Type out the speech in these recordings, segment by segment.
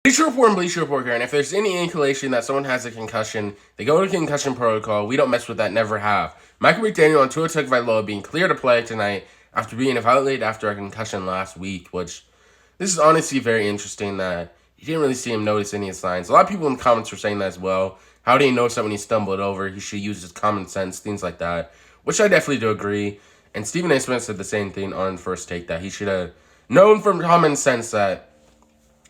Bleacher Report here, and if there's any inclination that someone has a concussion, they go to concussion protocol. We don't mess with that, never have. Michael McDaniel and Tua Tagovailoa being clear to play tonight after being evaluated after a concussion last week, which this is honestly very interesting that you didn't really see him notice any signs. A lot of people in the comments were saying that as well. How did he notice that when he stumbled over? He should use his common sense, things like that, which I definitely do agree. And Stephen A. Smith said the same thing on First Take, that he should have known from common sense that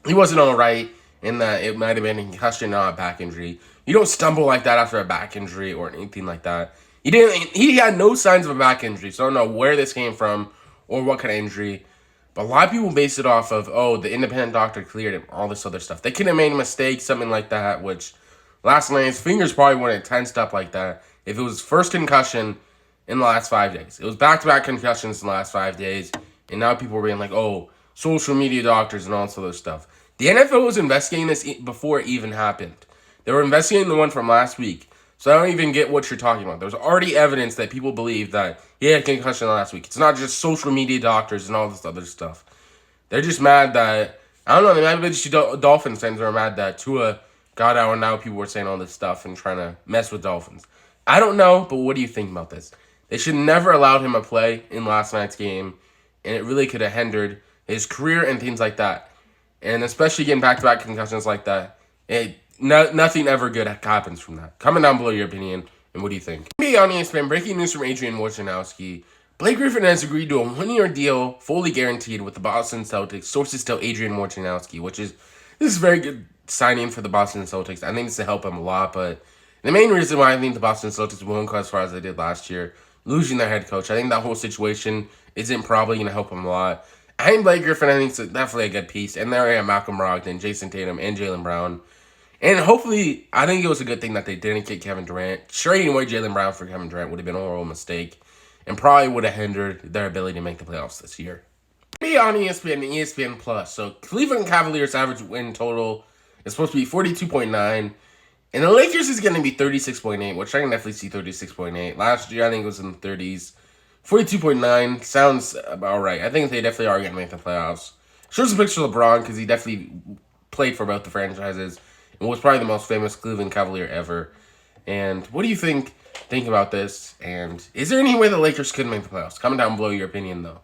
he wasn't all right and that it might have been a concussion, not a back injury. You don't stumble like that after a back injury or anything like that. He had no signs of a back injury, so I don't know where this came from or what kind of injury. But a lot of people base it off of, oh, the independent doctor cleared him, all this other stuff. They could have made a mistake, something like that, which last night his fingers probably wouldn't have tensed up like that if it was first concussion in the last 5 days. It was back-to-back concussions in the last 5 days, and now people were being like, oh, social media doctors and all this other stuff. The NFL was investigating this before it even happened. They were investigating the one from last week. So I don't even get what you're talking about. There's already evidence that people believe that he had a concussion last week. It's not just social media doctors and all this other stuff. They're just mad that, I don't know, they might be just Dolphins fans are mad that Tua got out and now people were saying all this stuff and trying to mess with Dolphins. I don't know, but what do you think about this? They should never allowed him to play in last night's game, and it really could have hindered his career and things like that. And especially getting back-to-back concussions like that, nothing ever good happens from that. Comment down below your opinion, and what do you think? NBA on ESPN, breaking news from Adrian Wojnarowski. Blake Griffin has agreed to a 1-year deal, fully guaranteed, with the Boston Celtics. Sources tell Adrian Wojnarowski, this is a very good signing for the Boston Celtics. I think this will help him a lot, but the main reason why I think the Boston Celtics won't go as far as they did last year, losing their head coach, I think that whole situation isn't probably going to help him a lot. I think Blake Griffin, I think, is definitely a good piece. And there are Malcolm Brogdon, Jason Tatum, and Jaylen Brown. And hopefully, I think it was a good thing that they didn't get Kevin Durant. Trading away Jaylen Brown for Kevin Durant would have been a horrible mistake and probably would have hindered their ability to make the playoffs this year. Be on ESPN and ESPN Plus. So Cleveland Cavaliers average win total is supposed to be 42.9. And the Lakers is going to be 36.8, which I can definitely see 36.8. Last year, I think it was in the 30s. 42.9 sounds about right. I think they definitely are going to make the playoffs. Shows a picture of LeBron because he definitely played for both the franchises and was probably the most famous Cleveland Cavalier ever. And what do you think about this? And is there any way the Lakers could make the playoffs? Comment down below your opinion, though.